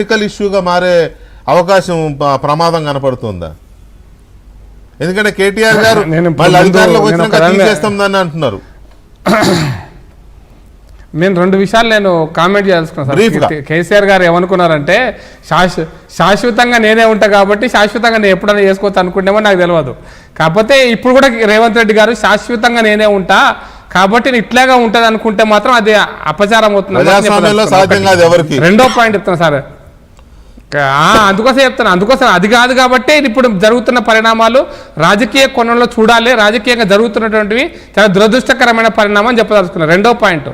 Political ఇష్యూగా మారే అవకాశం ప్రమాదం కనపడుతుందా? ఎందుకంటే కేటీఆర్ గారు మళ్ళీ అధికారంలోకి వచ్చినాక తీసేస్తామని అంటున్నారు. నేను రెండు విషయాలు నేను కామెంట్ చేయాల్సుకున్నాను సార్. కేసీఆర్ గారు ఏమనుకున్నారంటే శాశ్వతంగా నేనే ఉంటా కాబట్టి శాశ్వతంగా నేను ఎప్పుడైనా చేసుకోవచ్చు అనుకుంటేమో నాకు తెలియదు. కాకపోతే ఇప్పుడు కూడా రేవంత్ రెడ్డి గారు శాశ్వతంగా నేనే ఉంటా కాబట్టి ఇట్లాగా ఉంటుంది అనుకుంటే మాత్రం అది అపచారం అవుతుంది. రెండో పాయింట్ చెప్తాను సార్, అందుకోసం చెప్తాను. అందుకోసం అది కాదు కాబట్టి ఇప్పుడు జరుగుతున్న పరిణామాలు రాజకీయ కోణంలో చూడాలి, రాజకీయంగా జరుగుతున్నటువంటివి చాలా దురదృష్టకరమైన పరిణామం చెప్పదలుచుకున్నాను. రెండో పాయింట్,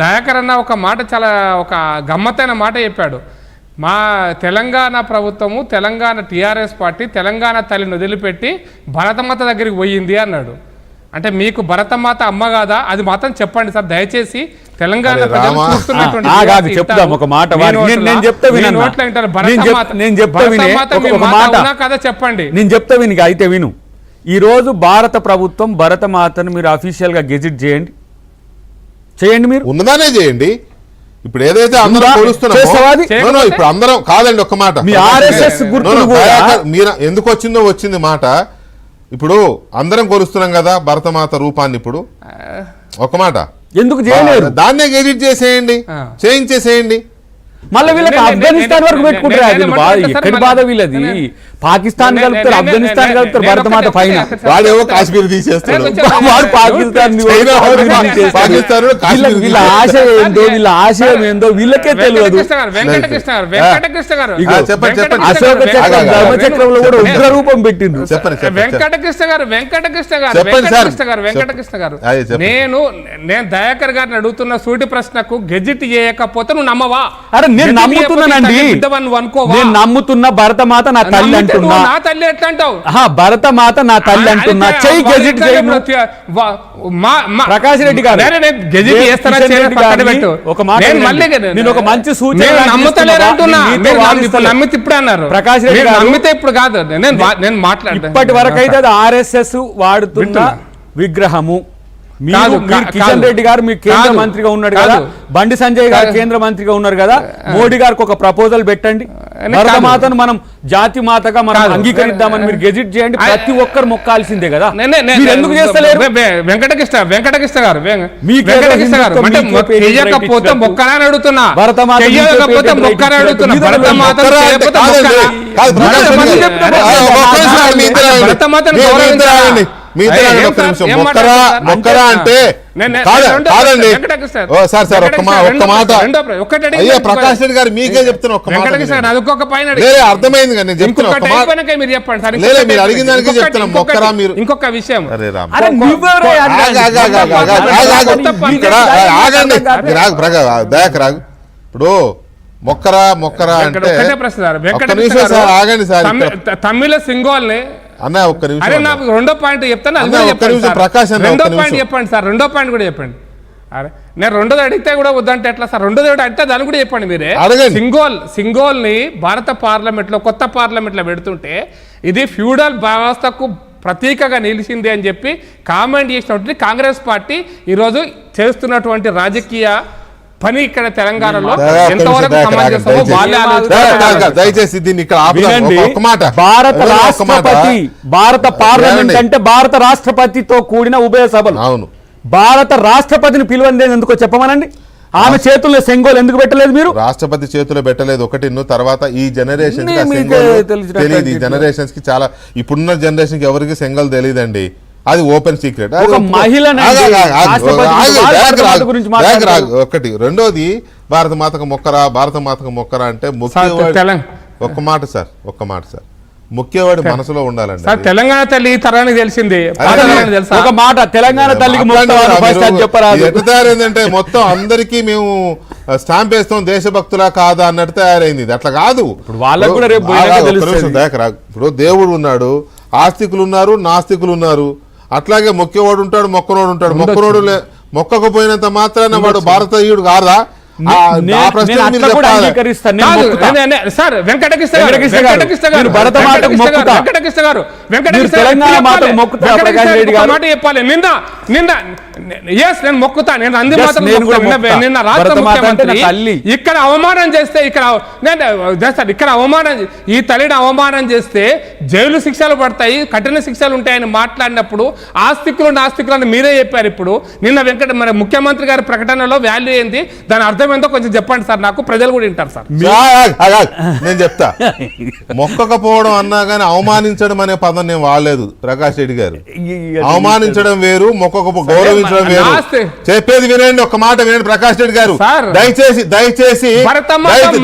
దయాకర్ అన్న ఒక మాట, చాలా ఒక గమ్మత్తైన మాట చెప్పాడు. మా తెలంగాణ ప్రభుత్వము, తెలంగాణ టీఆర్ఎస్ పార్టీ తెలంగాణ తల్లిని వదిలిపెట్టి భరతమాత దగ్గరికి పోయింది అన్నాడు. అంటే మీకు భరతమాత అమ్మ కాదా? అది మాత్రం చెప్పండి సార్ దయచేసి. తెలంగాణ చెప్పండి. నేను చెప్తా విని అయితే విను. ఈ రోజు భారత ప్రభుత్వం భరతమాతను మీరు అఫీషియల్ గా గెజిట్ చేయండి, మీరు ఉన్నదానే చేయండి. ఇప్పుడు ఏదైతే అందరం కొలుస్తున్నామో ఇప్పుడు అందరం కాదండి, ఒక్క మాట. మీరు ఎందుకు వచ్చింది మాట. ఇప్పుడు అందరం కొలుస్తున్నాం కదా భరతమాత రూపాన్ని. ఇప్పుడు ఒక మాట ఎందుకు చేయలేరు? దాన్నే ఎడిట్ చేసేయండి, చేయించేసేయండి. మళ్ళీ వీళ్ళకి ఆఫ్ఘనిస్తాన్ వరకు పెట్టుకుంటారు. ఎక్కడి బాధ వీళ్ళది? పాకిస్తాన్ కలుపుతారు, ఆఫ్ఘనిస్తాన్ కలుపుతారు, భరతమాత పైన. వాడేమో కాశ్మీర్ తీసేస్తాడు, వాడు పాకిస్తాన్. వీళ్ళ ఆశయం ఏందో, వీళ్ళ ఆశయం ఏందో వీళ్ళకే తెలియదు. అశోక చక్రం, ధర్మచక్రంలో కూడా ఉగ్ర రూపం పెట్టిండ్రు. వెంకటకృష్ణ గారు నేను దయాకర్ గారిని అడుగుతున్న సూటి ప్రశ్నకు గెజిట్ చేయకపోతే నువ్వు నమ్మవా? అరే నేను నమ్ముతున్నానండి, నేను నమ్ముతున్నా. భరతమాత నా తల్లి అంటున్నా. నా తల్లి ఎట్లా అంటావు? భరతమాత నా తల్లి అంటున్నా. చెయ్యి గెజిట్ ప్రకాష్ రెడ్డి గారు ఒక మాట, నేను ఒక మంచి సూచన నమ్మితే ఇప్పుడు అన్నారు. ప్రకాష్ రెడ్డి గారు నమ్మితే ఇప్పుడు కాదు, నేను మాట్లాడు. ఇప్పటి వరకు అయితే అది RSS వాడుతున్న విగ్రహము. కిషన్ రెడ్డి గారు మీ కేంద్ర మంత్రిగా ఉన్నాడు కదా, బండి సంజయ్ గారు కేంద్ర మంత్రిగా ఉన్నారు కదా, మోడీ గారికి ఒక ప్రపోజల్ పెట్టండి. భరతమాతను మనం జాతి మాతగా మనం అంగీకరిద్దామని మీరు గెజిట్ చేయండి. ప్రతి ఒక్కరు మొక్కాల్సిందే కదా, ఎందుకు చేస్తలేరు? వెంకటకృష్ణ గారు మొక్కని అడుగుతున్నా, భరతమాత మొక్కరా అంటే కాదండి సార్. ఒక్క మాట అయ్యా ప్రకాష్ రెడ్డి గారు మీకే చెప్తున్నా, ఒక్క మాట అర్థమైంది కానీ నేను చెప్తున్నా. మీరు చెప్పండి, మీరు అడిగిన దానికి చెప్తున్నా. మొక్కరా మీరు ఇంకొక విషయం, దయాకర్ ఇప్పుడు మొక్కరా అంటే ఆగండి సార్. తమిళ సింగోల్ని అన్న ఒక్క నిమిషం, అరే నాకు రెండో పాయింట్ చెప్తాను. రెండో పాయింట్ చెప్పండి సార్, రెండో పాయింట్ కూడా చెప్పండి. అరే నేను రెండోది అడిగితే కూడా వద్దంటే ఎట్లా సార్? రెండోది అడిగితే దాన్ని కూడా చెప్పండి మీరే. సింగోల్ని భారత పార్లమెంట్లో, కొత్త పార్లమెంట్లో పెడుతుంటే ఇది ఫ్యూడల్ వ్యవస్థకు ప్రతీకగా నిలిచింది అని చెప్పి కామెంట్ చేసినటువంటి కాంగ్రెస్ పార్టీ ఈరోజు చేస్తున్నటువంటి రాజకీయ పని ఇక్కడ తెలంగాణలో ఎంతవరకు సమంజసమో దయచేసి దీన్ని భారత పార్లమెంట్ అంటే భారత రాష్ట్రపతితో కూడిన ఉభయ సభలు. అవును, భారత రాష్ట్రపతిని పిలువండి ఎందుకో చెప్పమనండి. ఆమె చేతుల్లో సెంగోలు ఎందుకు పెట్టలేదు? మీరు రాష్ట్రపతి చేతిలో పెట్టలేదు ఒకటి. తర్వాత ఈ జనరేషన్ తెలియదు, ఈ జనరేషన్స్ కి చాలా, ఇప్పుడున్న జనరేషన్ కి ఎవరికి సెంగల్ తెలియదండి. అది ఓపెన్ సీక్రెట్. ఒకటి. రెండోది భారత మాతకు మొక్కరా అంటే ఒక్క మాట సార్, ముఖ్యవాడి మనసులో ఉండాలండి. తెలంగాణ తల్లి తరానికి తెలిసింది ఒక మాట, తెలంగాణ తల్లికి ఎట్లా తయారైందంటే మొత్తం అందరికీ మేము స్టాంప్ వేస్తాం దేశభక్తులా కాదా అన్నట్టు తయారైంది. అట్లా కాదు. ఇప్పుడు దేవుడు ఉన్నాడు, ఆస్తికులు ఉన్నారు, నాస్తికులు ఉన్నారు. అట్లాగే మొక్కేవాడు ఉంటాడు, మొక్కనోడు ఉంటాడు. మొక్కకపోయినంత మాత్రాన వాడు భారతీయుడు కాదా? నేను మొక్కుతా, నేను అంది Yes, మాత్రం నేను కూడా మొక్కుతా. మొక్కుతా. నిన్న రాష్ట్ర భరతమాత అంటే ముఖ్యమంత్రి నా తల్లి. ఇక్కడ అవమానం చేస్తే ఇక్కడ అవమానం ఈ తల్లిని అవమానం చేస్తే జైలు శిక్షలు పడతాయి, కఠిన శిక్షలు ఉంటాయని మాట్లాడినప్పుడు ఆస్తికులు నాస్తికులు మీరే చెప్పారు. ఇప్పుడు నిన్న మరి ముఖ్యమంత్రి గారి ప్రకటనలో వాల్యూ ఏంది, దాని అర్థం ఏందో కొంచెం చెప్పండి సార్, నాకు ప్రజలు కూడా వింటారు సార్. నేను చెప్తా. మొక్కకపోవడం అన్నా కానీ అవమానించడం అనే పదం నేను వాడలేదు ప్రకాష్ రెడ్డి గారు. అవమానించడం వేరు, మొక్కకు గౌరవించడం వేరు. చెప్పేది వినండి, ఒక్క మాట వినండి ప్రకాష్ రెడ్డి గారు. దయచేసి దయచేసి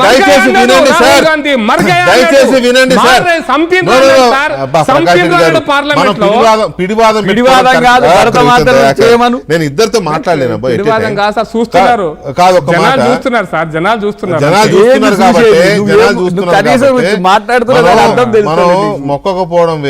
దయచేసి వినండి సార్, దయచేసి వినండి సార్. పిడివాదం కాదు, నేను ఇద్దరితో మాట్లాడలేను. కాదు, ఒక్క మాట. జనాలు చూస్తున్నారు సార్, జనాలు చూస్తున్నారు కాబట్టి మనం మొక్కకపోవడం వేరు,